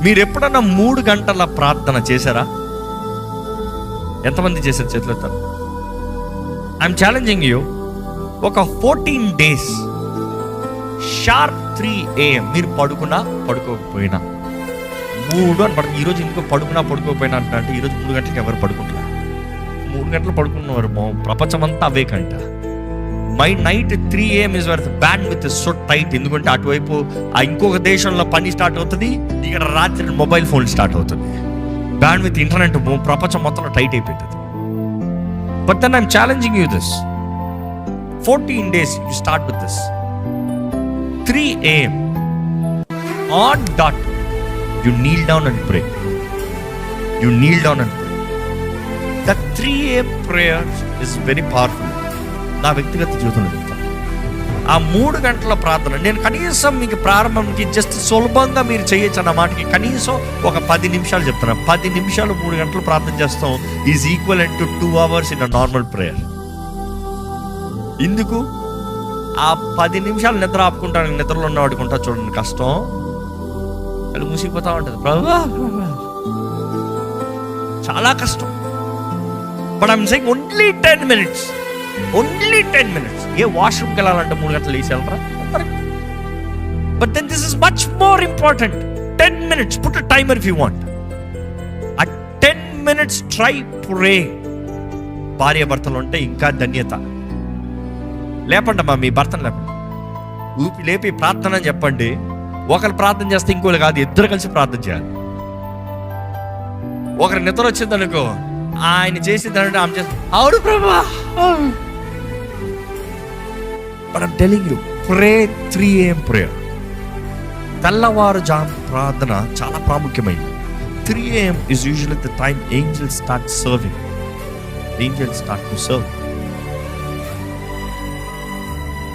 మీరు ఎప్పుడన్నా 3 గంటల ప్రార్థన చేశారా? ఎంతమంది చేశారు? చేతులు ఎత్తారు. ఐఎమ్ ఛాలెంజింగ్ యూ, ఒక 14 days షార్ప్ 3 AM మీరు పడుకున్నా పడుకోకపోయినా 3 అని పడుకు. ఈరోజు ఇంకో పడుకోకపోయినా అంటే ఈరోజు 3 గంటలకు ఎవరు పడుకుంటారా? 3 గంటలు పడుకున్నవారు ప్రపంచం అంతా అవే కంట. My night 3 AM is where bandwidth so tight. ఎందుకంటే అటువైపు ఇంకొక దేశంలో పని స్టార్ట్ అవుతుంది, ఇక్కడ రాత్రి మొబైల్ ఫోన్ స్టార్ట్ అవుతుంది. బ్యాండ్ విత్ ఇంటర్నెట్ ప్రపంచం మొత్తంలో టైట్ అయిపోతుంది. But then I'm challenging you this 14 days you start with this 3 AM on dot you kneel down and pray. You kneel down and pray. The 3 AM prayer is very powerful. నా వ్యక్తిగత జీవితంలో చెప్తాను. ఆ 3 గంటల ప్రార్థన నేను కనీసం మీకు ప్రారంభంకి జస్ట్ సులభంగా మీరు చేయొచ్చు అన్న మాటకి కనీసం ఒక 10 నిమిషాలు చెప్తాను. 10 నిమిషాలు 3 గంటలు ప్రార్థన చేస్తాం is equal to 2 hours in a normal prayer. ఎందుకు? ఆ 10 నిమిషాలు నిద్ర ఆపుకుంటాను. నిద్రలో ఉన్నవాడికి ఉంటా చూడండి కష్టం, అది మూసిపోతా ఉంటుంది. చాలా కష్టం. But I'm saying only 10 minutes. Only 10 minutes. ఏ వాష్రూమ్కి వెళ్ళాలంటే 3 గంటలు వేసి వెళ్ళరా? But then this is much more important. 10 minutes. Put a timer if you want. ఆ 10 minutes ట్రై ప్రే. భార్య భర్తలు ఉంటే ఇంకా ధన్యత. లేపండమ్మా మీ భర్తను, లేపండి. ఊపి లేపి ప్రార్థన అని చెప్పండి. ఒకరు ప్రార్థన చేస్తే ఇంకోళ్ళు కాదు, ఇద్దరు కలిసి ప్రార్థన చేయాలి. ఒకరు నిద్ర వచ్చింది అనుకో, ఆయన చేసిందంటే ఆమె చేసి అవును ప్రభా. But I'm telling you, pray 3 AM prayer. తెల్లవారుజాము ప్రార్థన చాలా ప్రాముఖ్యమైనది. 3 AM is usually the time angels start serving. Angels start to serve.